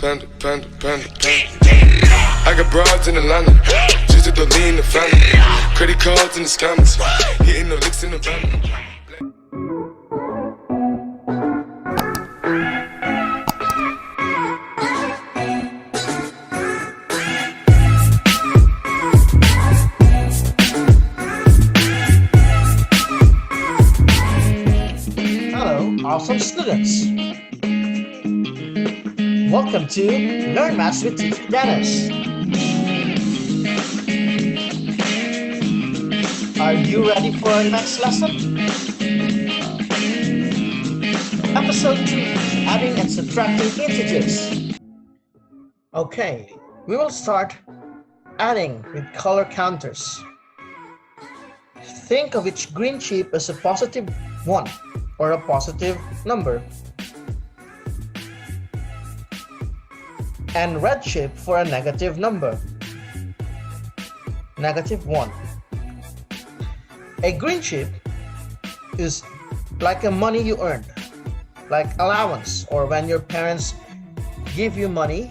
panda, panda, panda, panda. I got broads in Atlanta, just to the lean the family. Credit cards in the scammers, hitting the licks in the van. Awesome students! Welcome to Learn Maths with T.Dennis. Are you ready for our next lesson? Episode 3, Adding and Subtracting Integers. Okay, we will start adding with color counters. Think of each green chip as a positive 1. Or a positive number, and red chip for a negative number, -1. A green chip is like a money you earned, like allowance, or when your parents give you money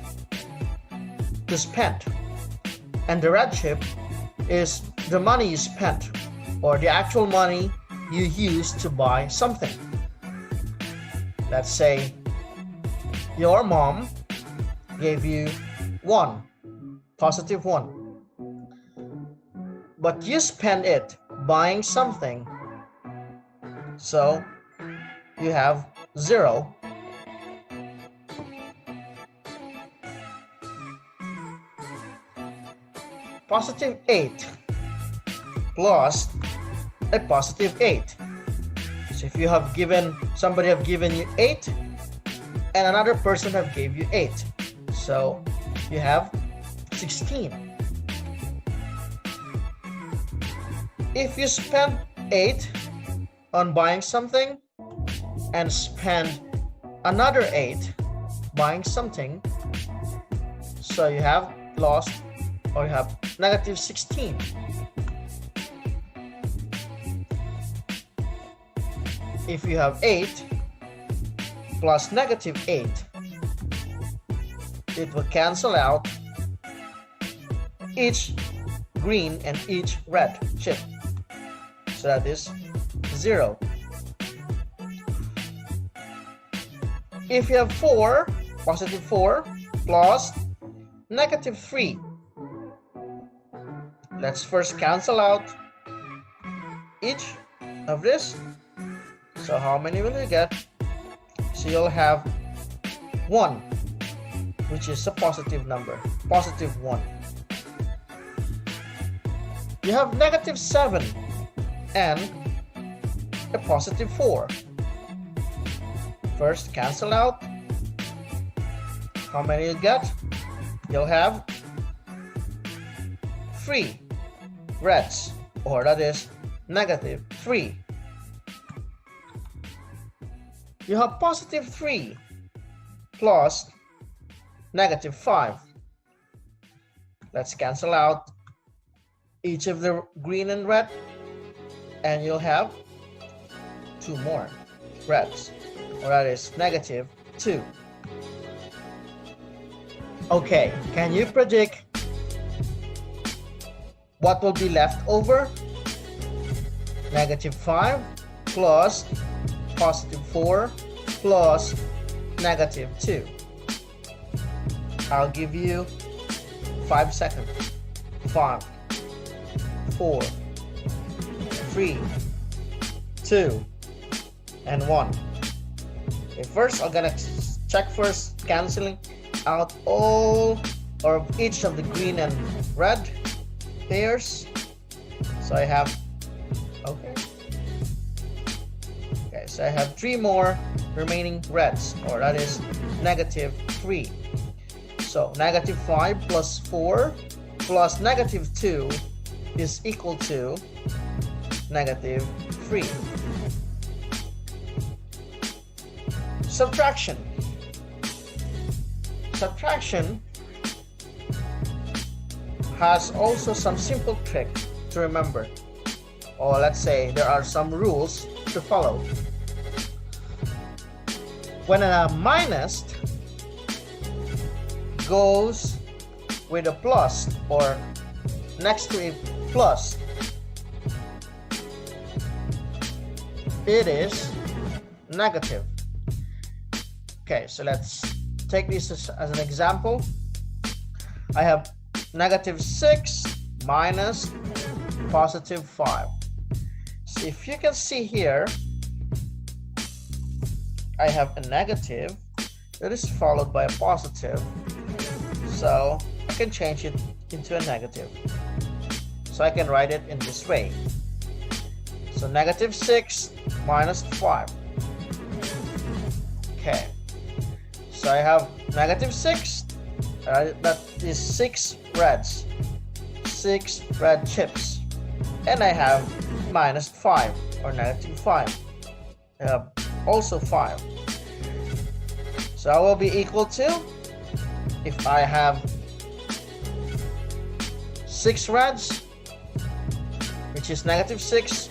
to spend. And the red chip is the money you spent, or the actual money you use to buy something. Let's say your mom gave you positive 1, but you spend it buying something, so you have 0. Positive 8 plus a positive 8. So if you have somebody have given you 8 and another person have gave you 8, so you have 16. If you spend 8 on buying something and spend another 8 buying something, so you have lost, or you have -16. If you have 8 plus -8, it will cancel out each green and each red chip. So that is 0. If you have positive 4 plus -3, let's first cancel out each of this. So how many will you get? So you'll have 1, which is a positive number, positive 1. You have -7 and a positive 4. First cancel out. How many you get? You'll have 3 reds, or that is -3. You have positive 3 plus -5. Let's cancel out each of the green and red, and you'll have 2 more reds, or that is -2. Okay, can you predict what will be left over? -5 plus positive 4 plus -2. I'll give you 5 seconds. 5, 4, 3, 2, and 1. Okay, first I'm gonna check canceling out all or each of the green and red pairs. So I have so I have 3 more remaining reds, or that is -3. So -5 plus 4 plus -2 is equal to -3. Subtraction. Subtraction has also some simple trick to remember, or let's say there are some rules to follow. When a minus goes with a plus or next to a plus, it is negative. Okay, so let's take this as an example. I have negative 6 minus positive 5. So if you can see here, I have a negative that is followed by a positive. So I can change it into a negative. So I can write it in this way. So negative 6 minus 5. Okay. So I have negative 6. That is 6 reds. 6 red chips. And I have minus 5 or negative 5. I have also 5. So I will be equal to, if I have 6 reds, which is negative 6,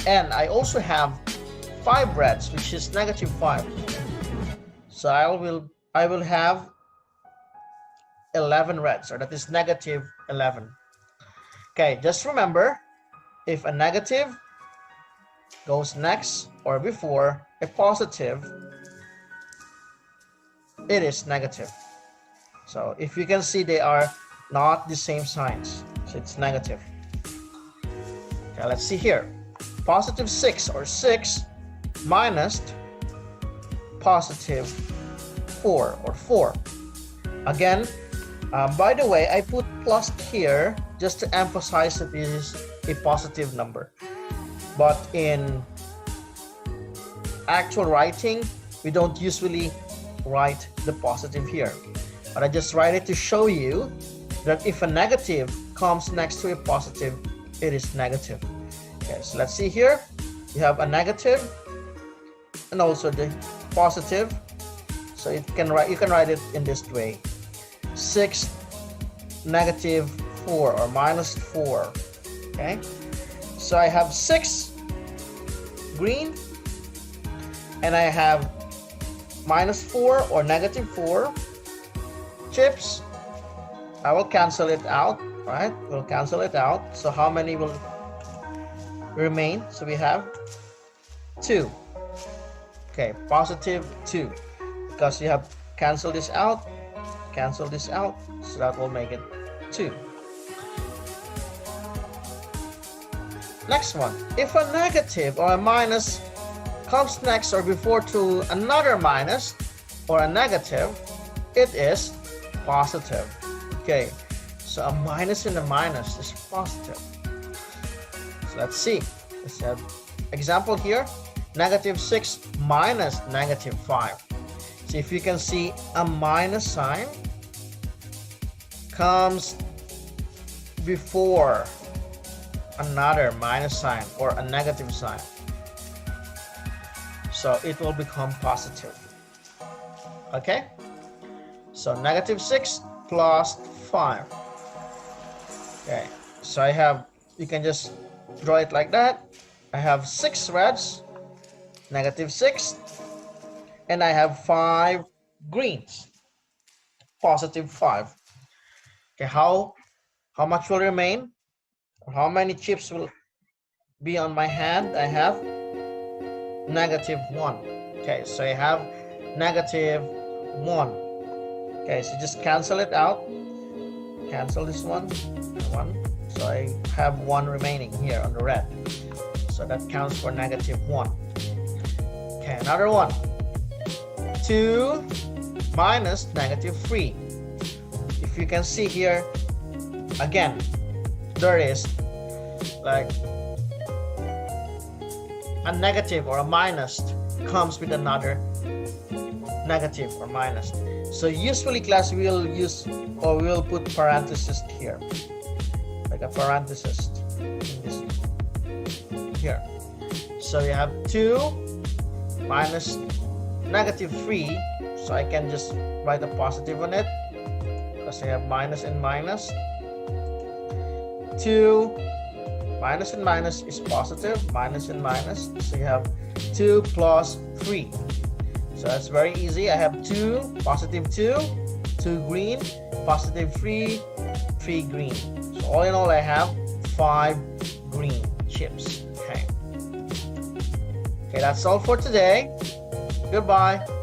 and I also have 5 reds, which is negative 5. So I will have 11 reds, or that is negative 11. Okay, just remember, if a negative goes next or before a positive, it is negative. So if you can see, they are not the same signs, so it's negative. Okay, let's see here. Positive 6 or 6 minus positive 4 or 4. Again, by the way, I put plus here just to emphasize that this is a positive number. But in actual writing, we don't usually write the positive here. But I just write it to show you that if a negative comes next to a positive, it is negative. Okay, so let's see here. You have a negative and also the positive. So you can write it in this way. 6 negative 4 or minus 4. Okay, so I have 6 green and I have minus 4 or negative 4 chips. I will cancel it out, right? We'll cancel it out. So how many will remain? So we have 2. Okay, positive 2, because you have cancel this out, so that will make it 2. Next one, if a negative or a minus comes next or before to another minus or a negative, it is positive. Okay, so a minus and a minus is positive. So let's see. Let's have example here. Negative 6 minus negative 5. So if you can see, a minus sign comes before another minus sign or a negative sign, so it will become positive. Okay, so negative 6 plus 5. Okay, so I have, you can just draw it like that. I have 6 reds, negative 6, and I have 5 greens, positive 5. Okay, how much will remain? How many chips will be on my hand? I have negative 1. Okay, so I have negative 1. Okay, so just cancel it out. Cancel this one. So I have 1 remaining here on the red. So that counts for negative 1. Okay, another one. 2 minus negative 3. If you can see here, again, there is like a negative or a minus comes with another negative or minus. So usually, class, we will use, or we will put parentheses here, like a parenthesis in this here. So you have 2 minus negative 3, so I can just write a positive on it because I have minus and minus. 2 minus and minus is positive, minus and minus, so you have 2 plus 3. So that's very easy. I have 2, positive 2, 2 green, positive 3, 3 green. So all in all, I have 5 green chips. Okay. Okay, that's all for today. Goodbye.